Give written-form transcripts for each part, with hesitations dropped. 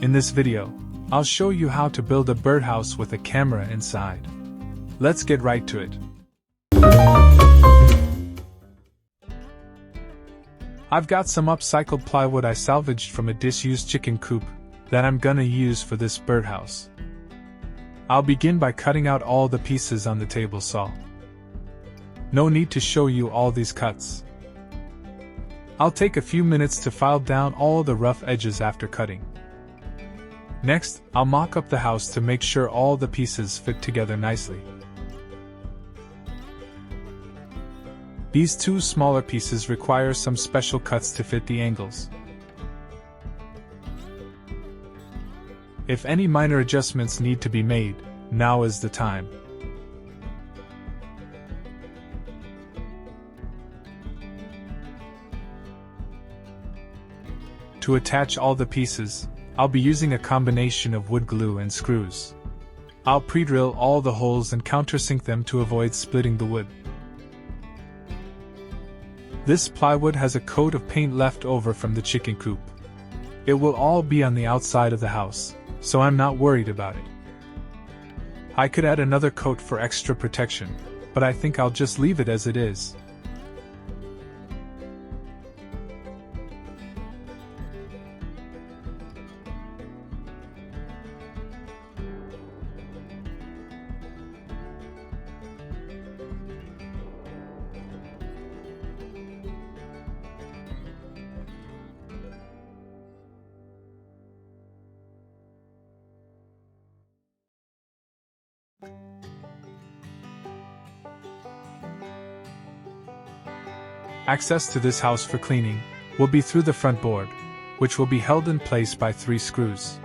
In this video, I'll show you how to build a birdhouse with a camera inside. Let's get right to it. I've got some upcycled plywood I salvaged from a disused chicken coop that I'm gonna use for this birdhouse. I'll begin by cutting out all the pieces on the table saw. No need to show you all these cuts. I'll take a few minutes to file down all the rough edges after cutting. Next, I'll mock up the house to make sure all the pieces fit together nicely. These two smaller pieces require some special cuts to fit the angles. If any minor adjustments need to be made, now is the time. To attach all the pieces, I'll be using a combination of wood glue and screws. I'll pre-drill all the holes and countersink them to avoid splitting the wood. This plywood has a coat of paint left over from the chicken coop. It will all be on the outside of the house, so I'm not worried about it. I could add another coat for extra protection, but I think I'll just leave it as it is. Access to this house for cleaning will be through the front board, which will be held in place by 3 screws.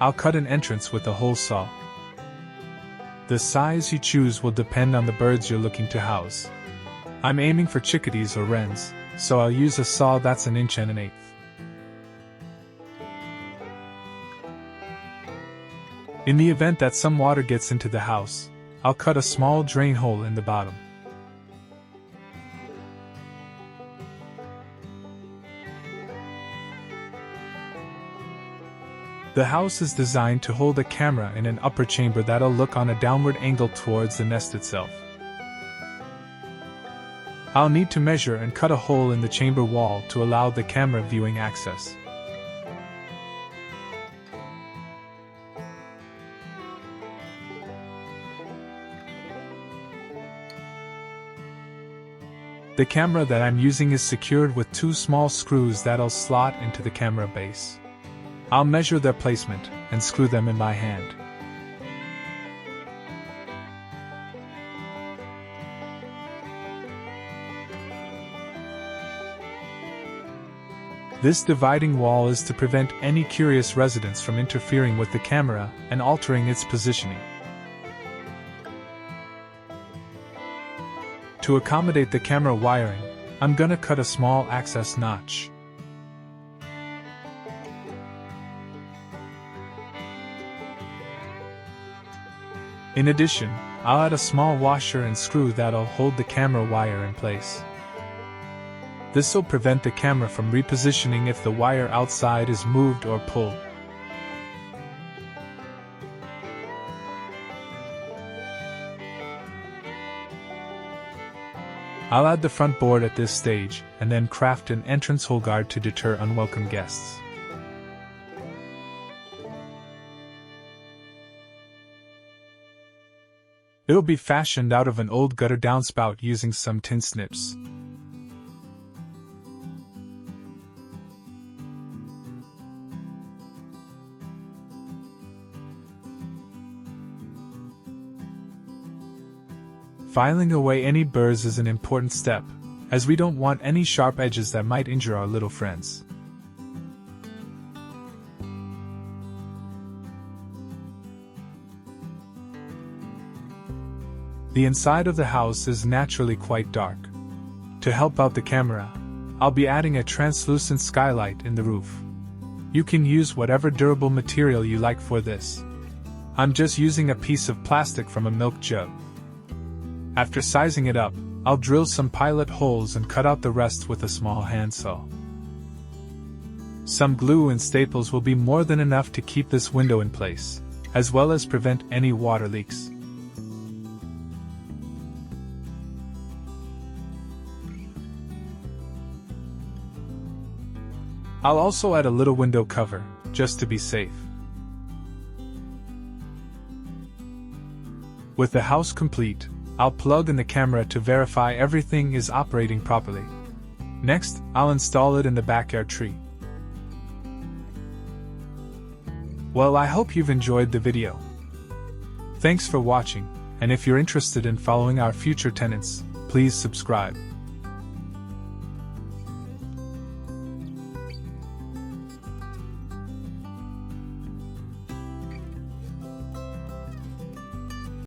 I'll cut an entrance with a hole saw. The size you choose will depend on the birds you're looking to house. I'm aiming for chickadees or wrens, so I'll use a saw that's 1 1/8 inches. In the event that some water gets into the house, I'll cut a small drain hole in the bottom. The house is designed to hold a camera in an upper chamber that'll look on a downward angle towards the nest itself. I'll need to measure and cut a hole in the chamber wall to allow the camera viewing access. The camera that I'm using is secured with 2 small screws that'll slot into the camera base. I'll measure their placement and screw them in by hand. This dividing wall is to prevent any curious residents from interfering with the camera and altering its positioning. To accommodate the camera wiring, I'm gonna cut a small access notch. In addition, I'll add a small washer and screw that'll hold the camera wire in place. This will prevent the camera from repositioning if the wire outside is moved or pulled. I'll add the front board at this stage and then craft an entrance hole guard to deter unwelcome guests. It'll be fashioned out of an old gutter downspout using some tin snips. Filing away any burrs is an important step, as we don't want any sharp edges that might injure our little friends. The inside of the house is naturally quite dark. To help out the camera, I'll be adding a translucent skylight in the roof. You can use whatever durable material you like for this. I'm just using a piece of plastic from a milk jug. After sizing it up, I'll drill some pilot holes and cut out the rest with a small handsaw. Some glue and staples will be more than enough to keep this window in place, as well as prevent any water leaks. I'll also add a little window cover, just to be safe. With the house complete, I'll plug in the camera to verify everything is operating properly. Next, I'll install it in the backyard tree. Well, I hope you've enjoyed the video. Thanks for watching, and if you're interested in following our future tenants, please subscribe.